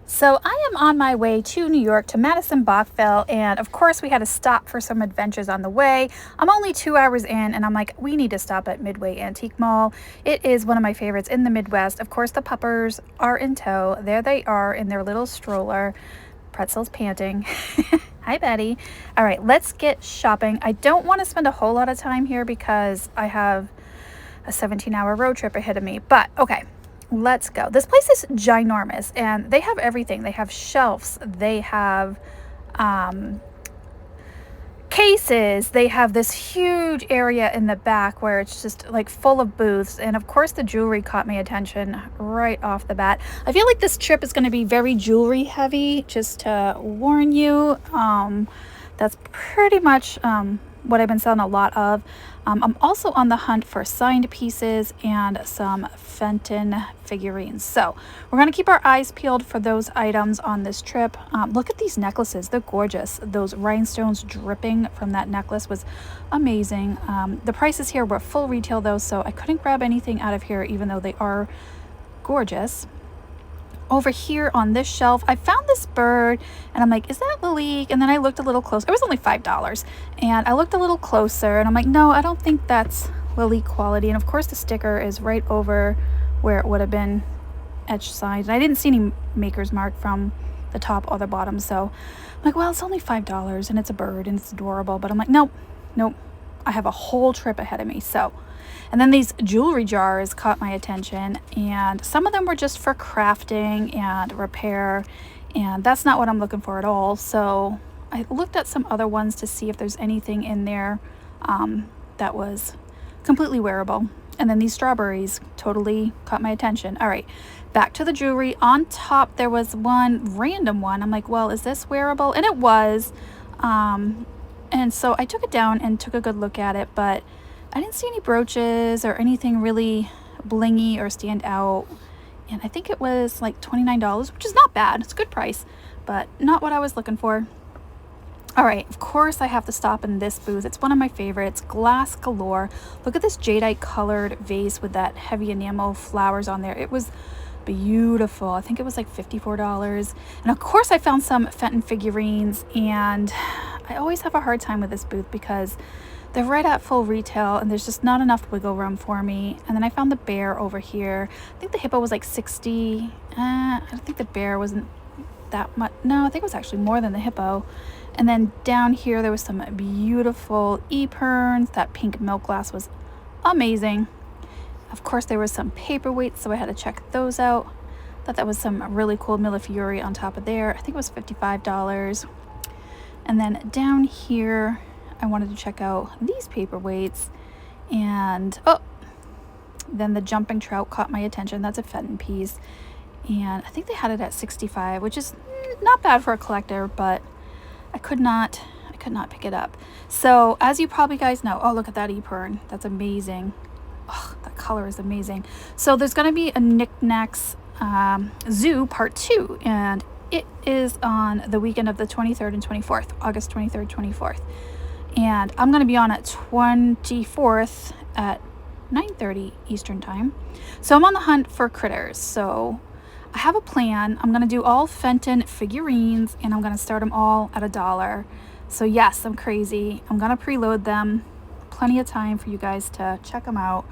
So I am on my way to New York to Madison Bachville, and of course we had to stop for some adventures on the way. I'm only 2 hours in, and I'm like, we need to stop at Midway Antique Mall. It is one of my favorites in the Midwest. Of course, the puppers are in tow. There they are in their little stroller. Pretzel's panting. Hi, Betty. All right, let's get shopping. I don't want to spend a whole lot of time here because I have a 17-hour road trip ahead of me, but okay. Let's go. This place is ginormous and they have everything. They have shelves, they have cases, they have this huge area in the back where it's just like full of booths, and of course the jewelry caught my attention right off the bat. I feel like this trip is going to be very jewelry heavy, just to warn you. That's pretty much what I've been selling a lot of. I'm also on the hunt for signed pieces and some Fenton figurines. So we're going to keep our eyes peeled for those items on this trip. Look at these necklaces. They're gorgeous. Those rhinestones dripping from that necklace was amazing. The prices here were full retail though, so I couldn't grab anything out of here even though they are gorgeous. Over here on this shelf, I found this bird and I'm like, is that Lalique? And then I looked a little closer. It was only $5. And I looked a little closer and I'm like, no, I don't think that's Lalique quality. And of course the sticker is right over where it would have been etched signed. And I didn't see any maker's mark from the top or the bottom. So I'm like, well, it's only $5 and it's a bird and it's adorable. But I'm like, nope, I have a whole trip ahead of me. So, and then these jewelry jars caught my attention, and some of them were just for crafting and repair, and that's not what I'm looking for at all. So I looked at some other ones to see if there's anything in there that was completely wearable. And then these strawberries totally caught my attention. All right, back to the jewelry. On top there was one random one. I'm like, well, is this wearable? And it was. And so I took it down and took a good look at it, but I didn't see any brooches or anything really blingy or stand out. And I think it was like $29, which is not bad. It's a good price, but not what I was looking for. All right, of course I have to stop in this booth. It's one of my favorites, glass galore. Look at this jadeite colored vase with that heavy enamel flowers on there. It was beautiful. I think it was like $54. And of course I found some Fenton figurines, and I always have a hard time with this booth because they're right at full retail and there's just not enough wiggle room for me. And then I found the bear over here. I think the hippo was like 60. I don't think the bear wasn't that much. No, I think it was actually more than the hippo. And then down here there was some beautiful eperns. That pink milk glass was amazing. Of course there was some paperweights, so I had to check those out. Thought that was some really cool millefiori on top of there. I think it was $55. And then down here I wanted to check out these paperweights, and oh, then the jumping trout caught my attention. That's a Fenton piece, and I think they had it at $65, which is not bad for a collector, but I could not pick it up. So as you probably guys know, oh, look at that epern. That's amazing. Oh, that color is amazing. So there's going to be a Knickknacks Zoo Part 2, and it is on the weekend of the 23rd and 24th, August 23rd, 24th. And I'm going to be on at 24th at 9:30 Eastern time. So I'm on the hunt for critters. So I have a plan. I'm going to do all Fenton figurines, and I'm going to start them all at $1. So yes, I'm crazy. I'm going to preload them. Plenty of time for you guys to check them out.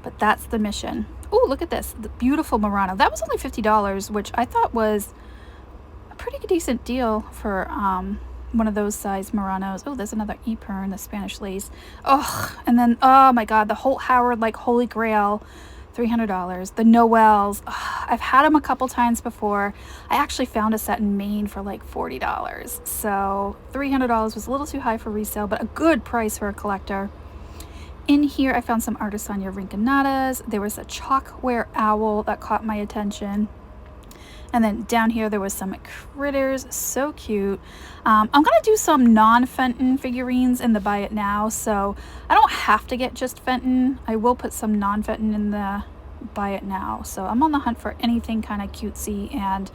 But that's the mission. Oh, look at this. The beautiful Murano. That was only $50, which I thought was a pretty decent deal for one of those size Muranos. Oh, there's another epern, the Spanish lace. Oh, and then, oh my God, the Holt Howard, like Holy Grail, $300. The Noels, oh, I've had them a couple times before. I actually found a set in Maine for like $40. So $300 was a little too high for resale, but a good price for a collector. In here, I found some Artisania Rinconadas. There was a chalkware owl that caught my attention. And then down here there was some critters, so cute. I'm gonna do some non-Fenton figurines in the buy it now, so I don't have to get just Fenton. I will put some non-Fenton in the buy it now. So I'm on the hunt for anything kind of cutesy and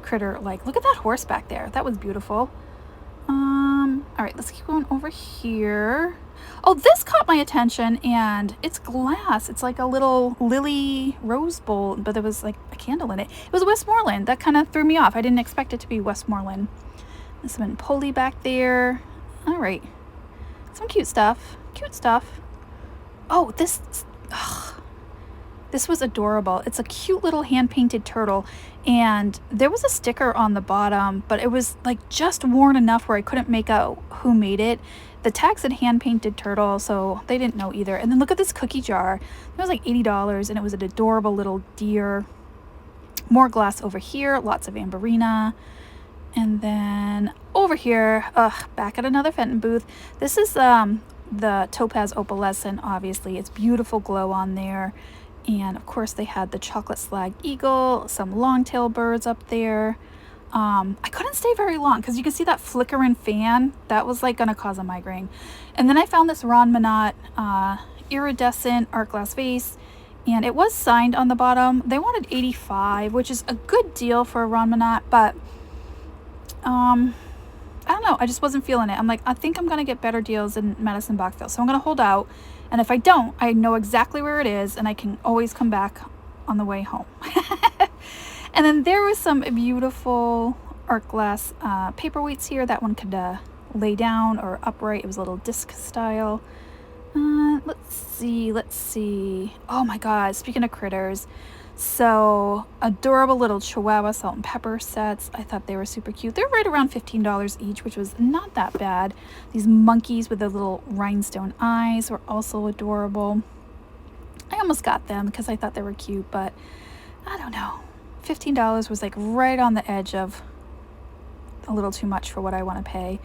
critter like. Look at that horse back there. That was beautiful. All right, let's keep going over here. Oh, this caught my attention, and it's glass. It's like a little lily rose bowl, but there was like a candle in it. It was Westmoreland. That kind of threw me off. I didn't expect it to be Westmoreland. There's some Poli back there. All right, some cute stuff. Cute stuff. Oh, this was adorable. It's a cute little hand-painted turtle, and there was a sticker on the bottom, but it was like just worn enough where I couldn't make out who made it. The tag said hand-painted turtle, so they didn't know either. And then look at this cookie jar. It was like $80, and it was an adorable little deer. More glass over here, lots of Amberina. And then over here, back at another Fenton booth. This is the Topaz Opalescent, obviously. It's beautiful glow on there. And of course they had the chocolate slag eagle, some longtail birds up there. I couldn't stay very long because you can see that flickering fan. That was like gonna cause a migraine. And then I found this Ron Minot iridescent art glass vase, and it was signed on the bottom. They wanted $85, which is a good deal for a Ron Minot, but I don't know, I just wasn't feeling it. I'm like, I think I'm gonna get better deals in Madison Bachville, so I'm gonna hold out. And if I don't, I know exactly where it is, and I can always come back on the way home. And then there was some beautiful art glass paperweights here. That one could lay down or upright. It was a little disc style. Let's see. Oh my God, speaking of critters. So adorable little Chihuahua salt and pepper sets. I thought they were super cute. They're right around $15 each, which was not that bad. These monkeys with the little rhinestone eyes were also adorable. I almost got them because I thought they were cute, but I don't know. $15 was like right on the edge of a little too much for what I want to pay.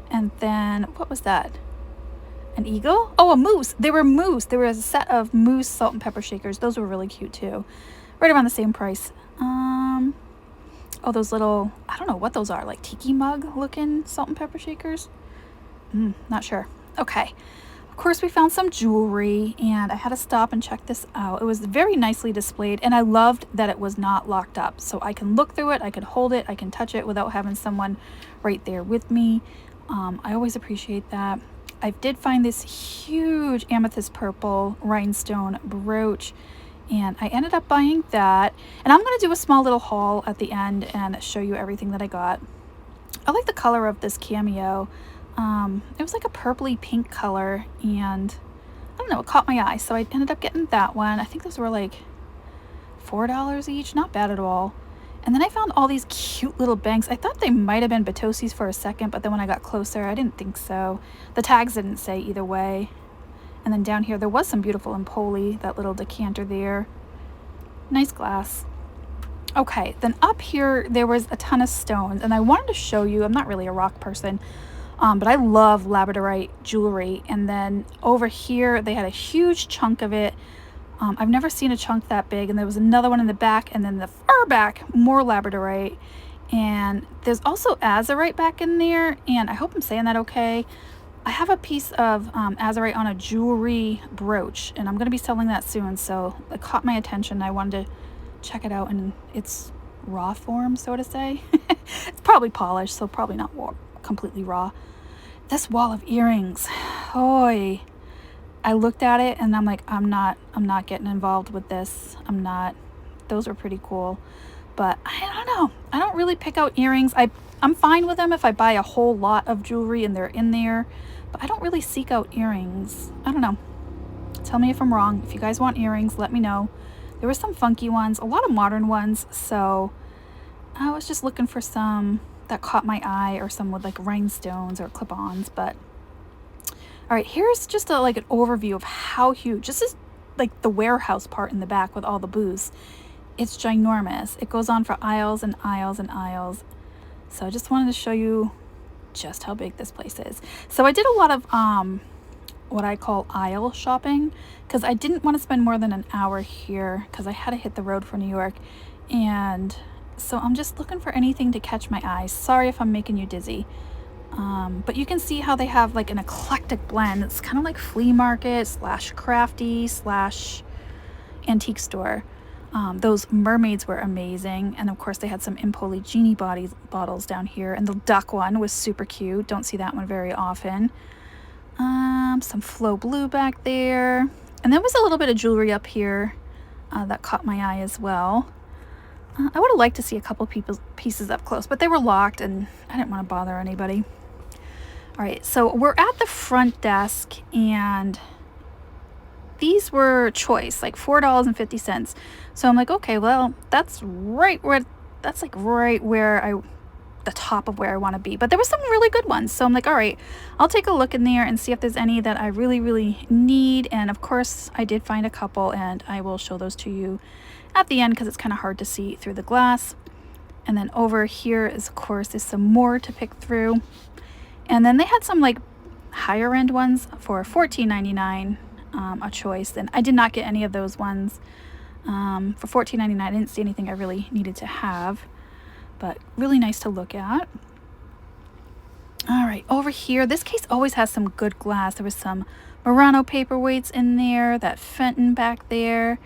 And then what was that? An eagle? Oh, a moose. They were moose. There was a set of moose salt and pepper shakers. Those were really cute too. Right around the same price. Oh, those little, I don't know what those are, like tiki mug looking salt and pepper shakers. Not sure. Okay. Of course, we found some jewelry, and I had to stop and check this out. It was very nicely displayed, and I loved that it was not locked up. So I can look through it, I could hold it, I can touch it without having someone right there with me. I always appreciate that. I did find this huge amethyst purple rhinestone brooch, and I ended up buying that. And I'm going to do a small little haul at the end and show you everything that I got. I like the color of this cameo. It was like a purpley pink color, and I don't know, it caught my eye, so I ended up getting that one. I think those were like $4 each, not bad at all. And then I found all these cute little banks. I thought they might have been Batosi's for a second, but then when I got closer, I didn't think so. The tags didn't say either way. And then down here, there was some beautiful Empoli, that little decanter there. Nice glass. Okay, then up here, there was a ton of stones, and I wanted to show you, I'm not really a rock person, but I love labradorite jewelry. And then over here, they had a huge chunk of it. I've never seen a chunk that big, and there was another one in the back, and then the far back, more labradorite. And there's also azurite back in there, and I hope I'm saying that okay. I have a piece of azurite on a jewelry brooch, and I'm going to be selling that soon, so it caught my attention. I wanted to check it out in its raw form, so to say. It's probably polished, so probably not completely raw. This wall of earrings, oy. I looked at it and I'm like, I'm not getting involved with this. I'm not. Those were pretty cool, but I don't know. I don't really pick out earrings. I'm fine with them if I buy a whole lot of jewelry and they're in there, but I don't really seek out earrings. I don't know. Tell me if I'm wrong. If you guys want earrings, let me know. There were some funky ones, a lot of modern ones, so I was just looking for some that caught my eye, or some with like rhinestones or clip-ons. But all right, here's just like an overview of how huge. This is like the warehouse part in the back with all the booths. It's ginormous. It goes on for aisles and aisles and aisles. So I just wanted to show you just how big this place is. So I did a lot of what I call aisle shopping, because I didn't want to spend more than an hour here because I had to hit the road for New York. And so I'm just looking for anything to catch my eye. Sorry if I'm making you dizzy. But you can see how they have like an eclectic blend. It's kind of like flea market / crafty / antique store. Those mermaids were amazing. And of course they had some Empoli genie bottles down here. And the duck one was super cute. Don't see that one very often. Some Flow Blue back there. And there was a little bit of jewelry up here that caught my eye as well. I would have liked to see a couple pieces up close, but they were locked and I didn't want to bother anybody. All right, so we're at the front desk and these were choice, like $4.50. So I'm like, okay, well, that's right where, the top of where I want to be. But there were some really good ones. So I'm like, all right, I'll take a look in there and see if there's any that I really, really need. And of course, I did find a couple and I will show those to you at the end because it's kind of hard to see through the glass. And then over here is, of course, there's some more to pick through. And then they had some like higher end ones for $14.99 a choice. And I did not get any of those ones for $14.99. I didn't see anything I really needed to have, but really nice to look at. All right, over here, this case always has some good glass. There was some Murano paperweights in there, that Fenton back there.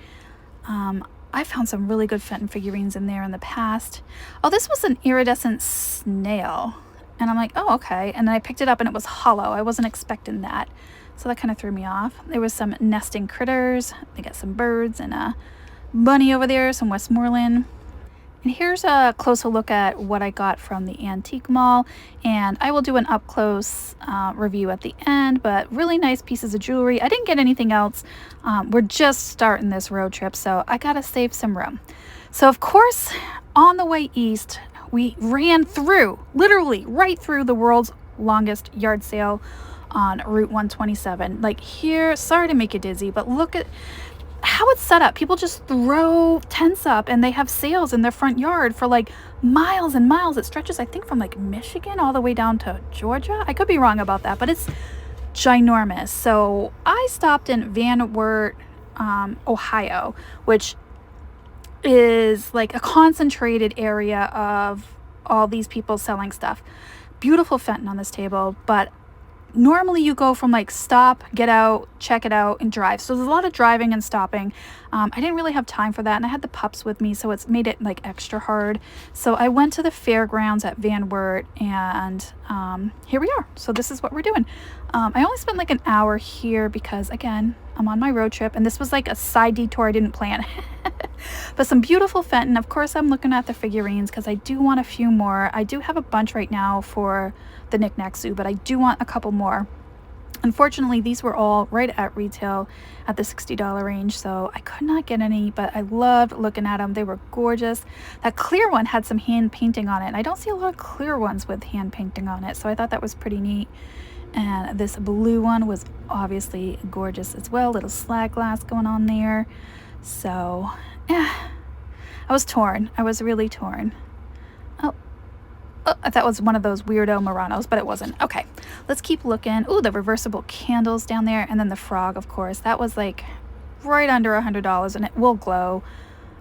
I found some really good Fenton figurines in there in the past. Oh, this was an iridescent snail. And I'm like, oh, okay. And then I picked it up and it was hollow. I wasn't expecting that. So that kind of threw me off. There was some nesting critters. They got some birds and a bunny over there, some Westmoreland. And here's a closer look at what I got from the antique mall. And I will do an up-close review at the end, but really nice pieces of jewelry. I didn't get anything else. We're just starting this road trip, so I gotta save some room. So of course, on the way east, we ran through, literally right through the world's longest yard sale on Route 127. Like here, sorry to make you dizzy, but look at how it's set up. People just throw tents up and they have sales in their front yard for like miles and miles. It stretches, I think, from like Michigan all the way down to Georgia. I could be wrong about that, but it's ginormous. So I stopped in Van Wert, Ohio, which is like a concentrated area of all these people selling stuff. Beautiful Fenton on this table, but normally you go from like stop, get out, check it out, and drive. So there's a lot of driving and stopping. I didn't really have time for that, and I had the pups with me, so it's made it like extra hard. So I went to the fairgrounds at Van Wert, and here we are. So this is what we're doing. I only spent like an hour here because, again, I'm on my road trip, and this was like a side detour I didn't plan. But some beautiful Fenton. Of course, I'm looking at the figurines because I do want a few more. I do have a bunch right now for the Knick Knack Zoo, but I do want a couple more. Unfortunately, these were all right at retail at the $60 range, so I could not get any, but I loved looking at them. They were gorgeous. That clear one had some hand painting on it, and I don't see a lot of clear ones with hand painting on it, so I thought that was pretty neat. And this blue one was obviously gorgeous as well. Little slag glass going on there. So, yeah, I was torn. I was really torn. Oh, I thought it was one of those weirdo Muranos, but it wasn't. Okay, let's keep looking. Ooh, the reversible candles down there. And then the frog, of course. That was like right under $100, and it will glow.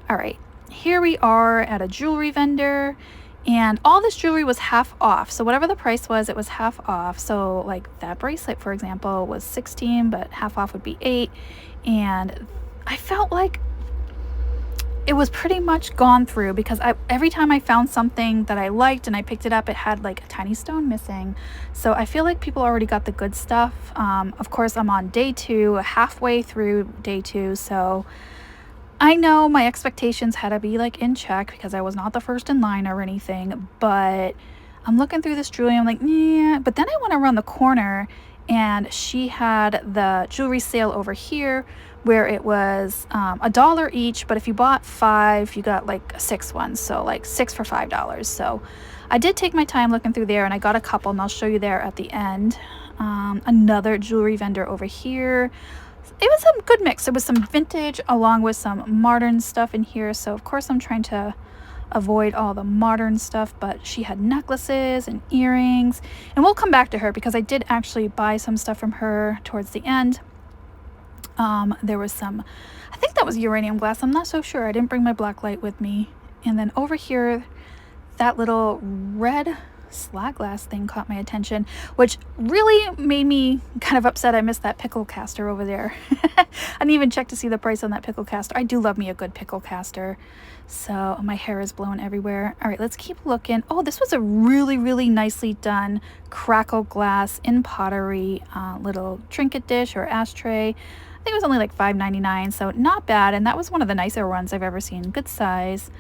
All right, here we are at a jewelry vendor. And all this jewelry was half off. So whatever the price was, it was half off. So like that bracelet, for example, was $16, but half off would be $8. And I felt like it was pretty much gone through because every time I found something that I liked and I picked it up, it had like a tiny stone missing. So I feel like people already got the good stuff. Of course, I'm on day 2, halfway through day 2. So I know my expectations had to be like in check because I was not the first in line or anything, but I'm looking through this jewelry. I'm like, yeah, but then I went around the corner and she had the jewelry sale over here where it was $1 each, but if you bought 5, you got like 6 ones, so like 6 for $5. So I did take my time looking through there, and I got a couple, and I'll show you there at the end. Another jewelry vendor over here. It was a good mix. There was some vintage along with some modern stuff in here, so of course I'm trying to avoid all the modern stuff, but she had necklaces and earrings, and we'll come back to her because I did actually buy some stuff from her towards the end. There was some, I think that was uranium glass, I'm not so sure, I didn't bring my black light with me. And then over here, that little red slot glass thing caught my attention, which really made me kind of upset. I missed that pickle caster over there. I didn't even check to see the price on that pickle caster. I do love me a good pickle caster. So my hair is blowing everywhere. All right, let's keep looking. Oh, this was a really, really nicely done crackle glass in pottery little trinket dish or ashtray. I think it was only like $5.99, so not bad. And that was one of the nicer ones I've ever seen. Good size.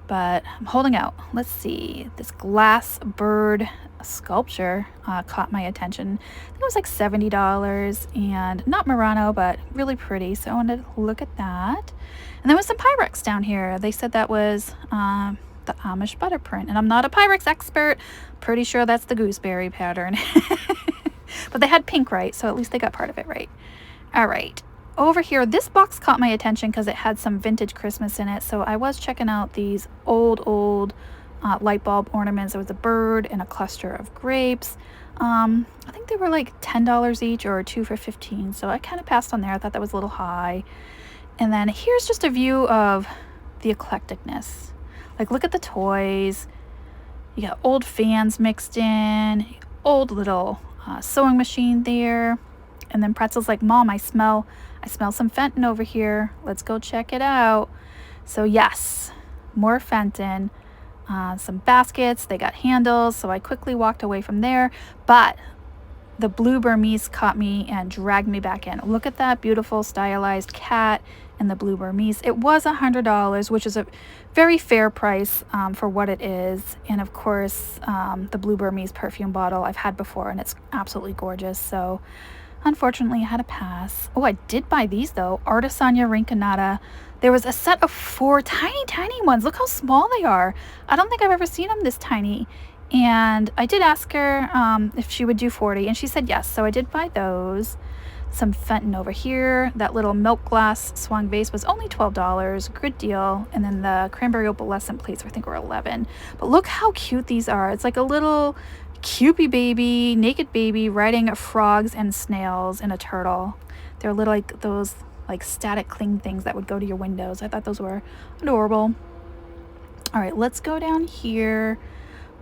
But I'm holding out. Let's see. This glass bird sculpture caught my attention. I think it was like $70 and not Murano, but really pretty. So I wanted to look at that. And there was some Pyrex down here. They said that was the Amish butter print. And I'm not a Pyrex expert. Pretty sure that's the gooseberry pattern. But they had pink right, so at least they got part of it right. All right. Over here, this box caught my attention because it had some vintage Christmas in it. So I was checking out these old light bulb ornaments. There was a bird and a cluster of grapes. I think they were like $10 each or 2 for $15. So I kind of passed on there. I thought that was a little high. And then here's just a view of the eclecticness. Like, look at the toys. You got old fans mixed in, old little sewing machine there. And then Pretzel's like, Mom, I smell some Fenton over here. Let's go check it out. So yes, more Fenton. Some baskets. They got handles. So I quickly walked away from there. But the blue Burmese caught me and dragged me back in. Look at that beautiful stylized cat and the blue Burmese. It was $100, which is a very fair price for what it is. And of course, the blue Burmese perfume bottle I've had before, and it's absolutely gorgeous. So unfortunately, I had to pass. Oh, I did buy these though. Artisania Rinconata. There was a set of 4 tiny ones. Look how small they are. I don't think I've ever seen them this tiny. And I did ask her if she would do 40, and she said yes. So I did buy those. Some Fenton over here. That little milk glass swung vase was only $12. Good deal. And then the cranberry opalescent plates, I think, were $11. But look how cute these are. It's like a little Cupid baby, naked baby, riding frogs and snails and a turtle. They're little like those like static cling things that would go to your windows. I thought those were adorable. All right, let's go down here.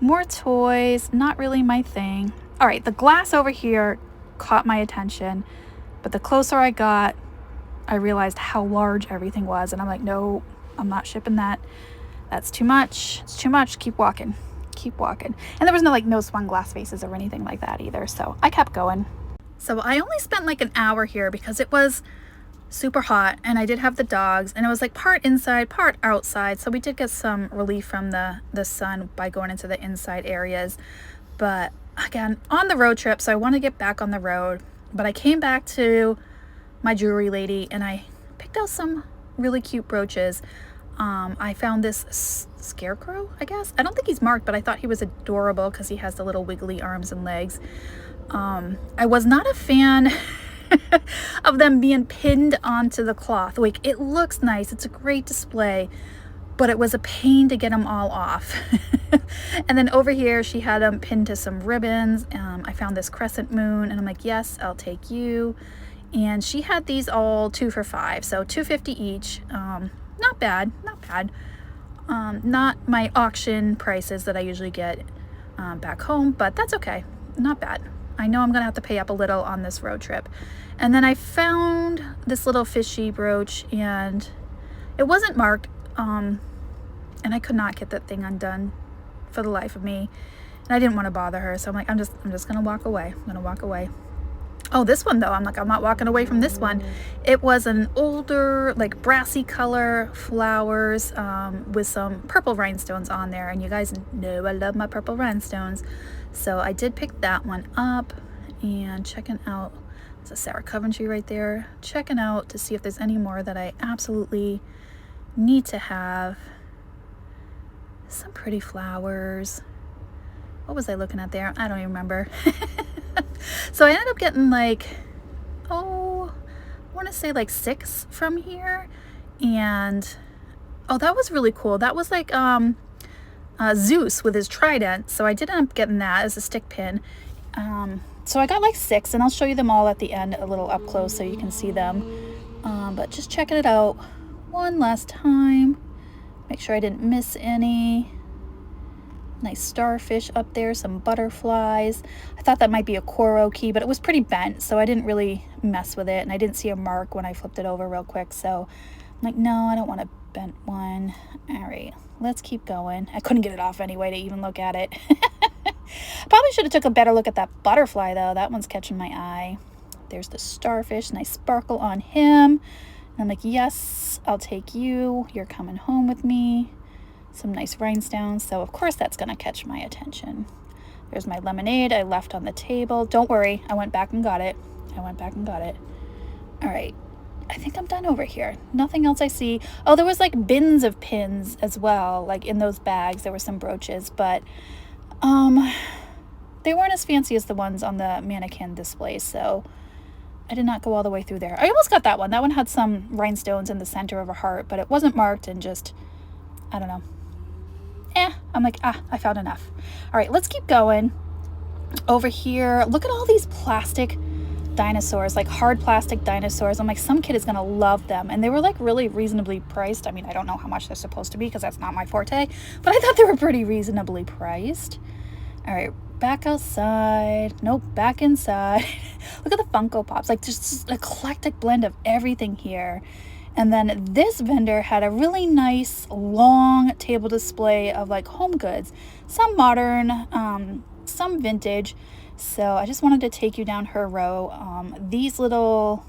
More toys, not really my thing. All right, the glass over here caught my attention, but the closer I got, I realized how large everything was, and I'm like, no, I'm not shipping that. That's too much. It's too much. Keep walking. And there was no swung glass faces or anything like that either, so I kept going. So I only spent like an hour here because it was super hot, and I did have the dogs, and it was like part inside, part outside, so we did get some relief from the sun by going into the inside areas. But again, on the road trip, so I want to get back on the road, but I came back to my jewelry lady and I picked out some really cute brooches. I found this scarecrow, I guess. I don't think he's marked, but I thought he was adorable because he has the little wiggly arms and legs. I was not a fan of them being pinned onto the cloth. Like, it looks nice. It's a great display, but it was a pain to get them all off. And then over here, she had them pinned to some ribbons. I found this crescent moon, and I'm like, yes, I'll take you. And she had these all 2 for $5, so $2.50 each. Not bad. Not my auction prices that I usually get back home, but that's okay. Not bad. I know I'm gonna have to pay up a little on this road trip. And then I found this little fishy brooch, and it wasn't marked, and I could not get that thing undone for the life of me. And I didn't want to bother her, so I'm like, I'm just gonna walk away. I'm gonna walk away. Oh, this one though, I'm like, I'm not walking away from this one. It was an older, like brassy color flowers with some purple rhinestones on there. And you guys know I love my purple rhinestones. So I did pick that one up, and checking out, it's a Sarah Coventry right there. Checking out to see if there's any more that I absolutely need to have. Some pretty flowers. What was I looking at there? I don't even remember. So I ended up getting like, I want to say like 6 from here. And oh, that was really cool. That was like Zeus with his trident. So I did end up getting that as a stick pin. So I got like 6, and I'll show you them all at the end a little up close so you can see them. But just checking it out one last time. Make sure I didn't miss any. Nice starfish up there, some butterflies. I thought that might be a Coro key, but it was pretty bent, so I didn't really mess with it. And I didn't see a mark when I flipped it over real quick. So I'm like, no, I don't want a bent one. All right, let's keep going. I couldn't get it off anyway to even look at it. Probably should have took a better look at that butterfly, though. That one's catching my eye. There's the starfish, nice sparkle on him. And I'm like, yes, I'll take you. You're coming home with me. Some nice rhinestones, so of course that's gonna catch my attention. There's my lemonade I left on the table. Don't worry, I went back and got it. All right, I think I'm done over here. Nothing else I see. Oh, there was like bins of pins as well, like in those bags. There were some brooches, but they weren't as fancy as the ones on the mannequin display, so I did not go all the way through there. I almost got that one. That one had some rhinestones in the center of a heart, but it wasn't marked, and just, I don't know. I'm like, I found enough. All right, let's keep going. Over here, look at all these plastic dinosaurs, like hard plastic dinosaurs. I'm like, some kid is gonna love them. And they were like really reasonably priced. I mean, I don't know how much they're supposed to be because that's not my forte, but I thought they were pretty reasonably priced. All right, back outside. Nope, back inside. Look at the Funko Pops, like just an eclectic blend of everything here. And then this vendor had a really nice long table display of like home goods, some modern, some vintage. So I just wanted to take you down her row. These little,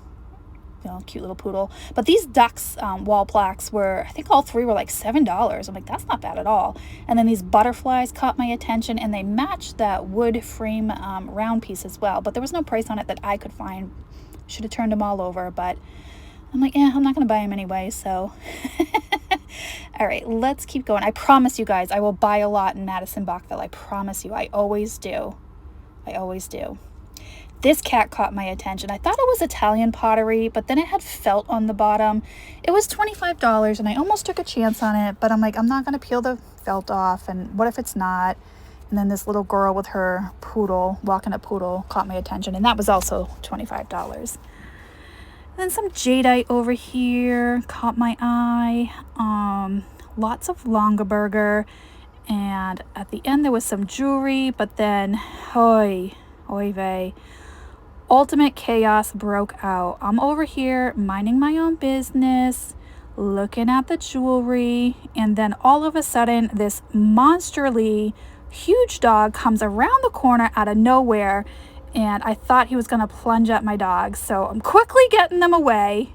cute little poodle, but these ducks wall plaques were, I think all three were like $7. I'm like, that's not bad at all. And then these butterflies caught my attention, and they matched that wood frame round piece as well. But there was no price on it that I could find. Should have turned them all over, but I'm like, I'm not going to buy them anyway, so. All right, let's keep going. I promise you guys, I will buy a lot in Madison Bachville. I promise you, I always do. This cat caught my attention. I thought it was Italian pottery, but then it had felt on the bottom. It was $25, and I almost took a chance on it, but I'm like, I'm not going to peel the felt off, and what if it's not? And then this little girl with her poodle, walking a poodle, caught my attention, and that was also $25. Then some jadeite over here caught my eye. Lots of Longaberger, and at the end there was some jewelry, but then oy vey, ultimate chaos broke out. I'm over here minding my own business, looking at the jewelry, and then all of a sudden this monsterly huge dog comes around the corner out of nowhere. And I thought he was going to plunge at my dogs, so I'm quickly getting them away.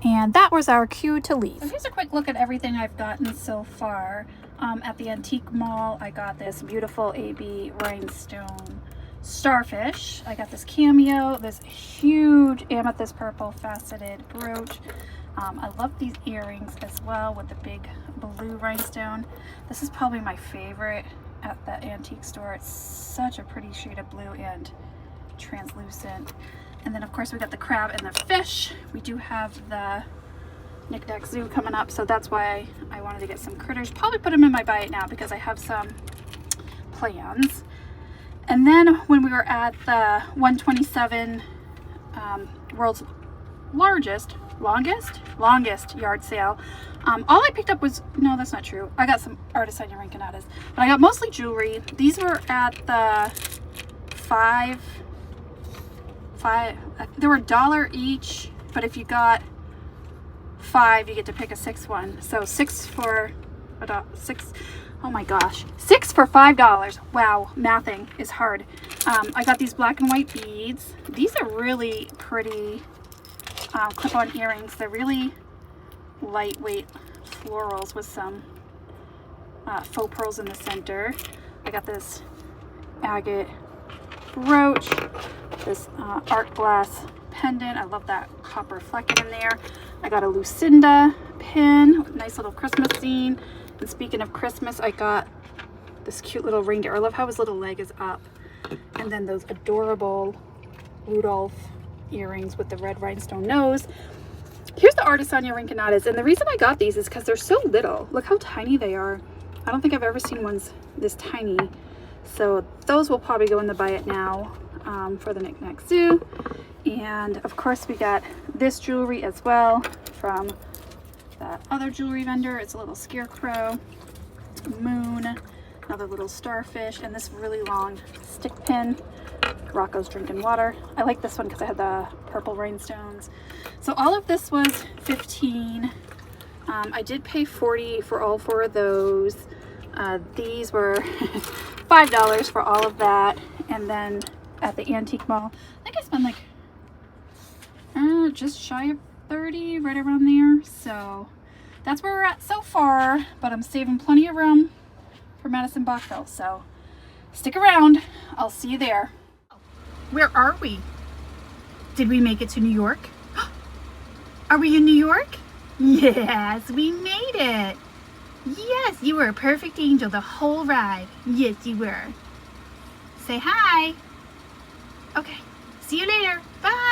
And that was our cue to leave. So here's a quick look at everything I've gotten so far. At the antique mall, I got this beautiful AB rhinestone starfish. I got this cameo, this huge amethyst purple faceted brooch. I love these earrings as well with the big blue rhinestone. This is probably my favorite at the antique store. It's such a pretty shade of blue and translucent. And then of course we got the crab and the fish. We do have the Knick-Knack Zoo coming up, so that's why I wanted to get some critters. Probably put them in my buy it now because I have some plans. And then when we were at the 127 world's longest yard sale, all I picked up was, no, that's not true, I got some artisan rinconadas, but I got mostly jewelry. These were at the they were $1 each, but if you got 5 you get to pick a 6th one, so 6 for $6. Oh my gosh, 6 for $5. Wow, mathing is hard. I got these black and white beads. These are really pretty clip-on earrings. They're really lightweight florals with some faux pearls in the center. I got this agate brooch, this art glass pendant. I love that copper fleck in there. I got a Lucinda pin with a nice little Christmas scene. And speaking of Christmas, I got this cute little reindeer. I love how his little leg is up. And then those adorable Rudolph earrings with the red rhinestone nose. Here's the Artisania Rinconadas, and the reason I got these is because they're so little. Look how tiny they are. I don't think I've ever seen ones this tiny. So those will probably go in the buy it now for the Knick-Knack Zoo. And of course we got this jewelry as well from that other jewelry vendor. It's a little scarecrow, moon, Another little starfish, and this really long stick pin. Rocco's drinking water. I like this one because I had the purple rhinestones. So all of this was $15. I did pay $40 for all 4 of those. These were $5 for all of that. And then at the antique mall, I think I spent like just shy of 30, right around there. So that's where we're at so far, but I'm saving plenty of room for Madison Bachville. So stick around. I'll see you there. Where are we? Did we make it to New York? Are we in New York? Yes, we made it. Yes, you were a perfect angel the whole ride. Yes, you were. Say hi. Okay, see you later. Bye.